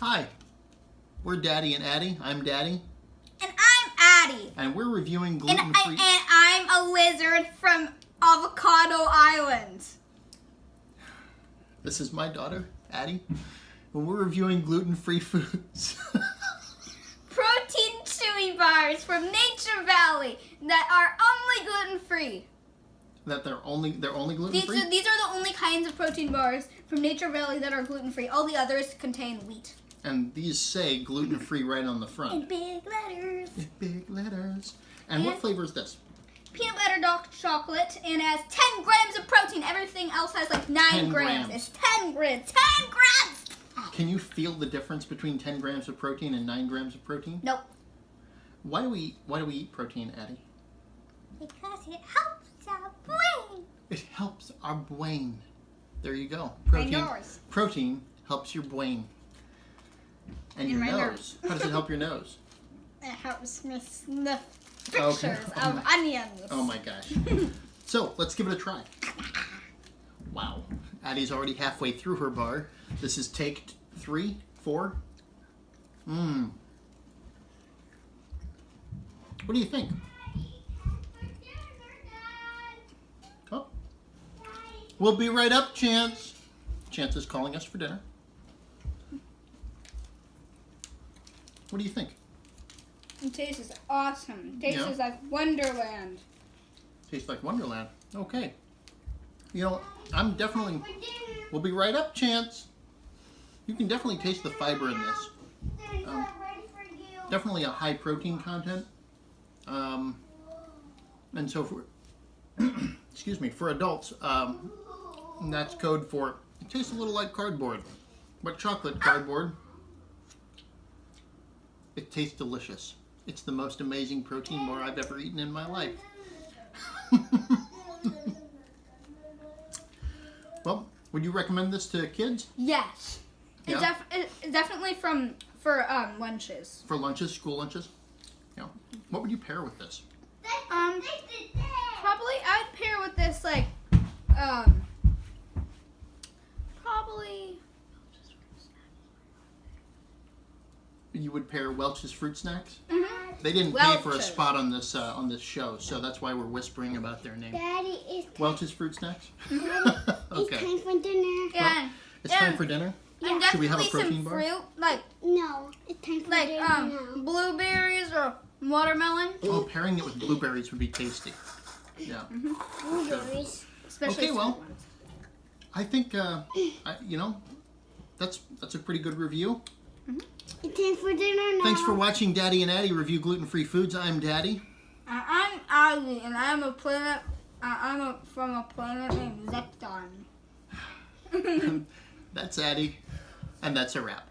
Hi, we're Daddy and Addy. I'm Daddy. And I'm Addy. And we're reviewing gluten-free... And I'm a lizard from Avocado Island. This is my daughter, Addy. And we're reviewing gluten-free foods. Protein chewy bars from Nature Valley that are only gluten-free. That they're only gluten-free? These are the only kinds of protein bars from Nature Valley that are gluten-free. All the others contain wheat. And these say gluten-free right on the front. In big letters. In big letters. And what flavor is this? Peanut butter dark chocolate, and it has 10 grams of protein. Everything else has like 9 grams. It's 10 grams. 10 grams! Can you feel the difference between 10 grams of protein and 9 grams of protein? Nope. Why do we eat protein, Addy? Because it helps our brain. It helps our brain. There you go. Protein helps your brain. And your nose. How does it help your nose? It helps me sniff pictures of onions. Oh my gosh. So, let's give it a try. Wow. Addie's already halfway through her bar. This is take 3, 4. What do you think? Oh. We'll be right up, Chance. Chance is calling us for dinner. What do you think? It tastes awesome. It tastes like Wonderland. Tastes like Wonderland. Okay. You know, we'll be right up, Chance. You can definitely taste the fiber in this. Definitely a high protein content. And so for, excuse me, for adults, that's code for, it tastes a little like cardboard, but chocolate cardboard. It tastes delicious. It's the most amazing protein bar I've ever eaten in my life. Well, would you recommend this to kids? Yes. Yeah? It's definitely for lunches. For lunches, school lunches? Yeah. What would you pair with this? Probably I'd pair with this like probably You would pair Welch's fruit snacks? Mm-hmm. They didn't pay for a spot on this show, so that's why we're whispering about their name. Daddy, it's Welch's fruit snacks? okay. Okay. It's time for dinner. Yeah. It's time for dinner? And Should we have a definitely protein some bar? fruit, like No, it's time for dinner now. blueberries or watermelon. Oh, pairing it with blueberries would be tasty. Yeah. Blueberries. Especially Okay, well, sweet ones. I think you know, that's a pretty good review. It's time for dinner now. Thanks for watching Daddy and Addy review gluten-free foods. I'm Daddy. I'm Addy, and I'm from a planet named Zepton. That's Addy, and that's a wrap.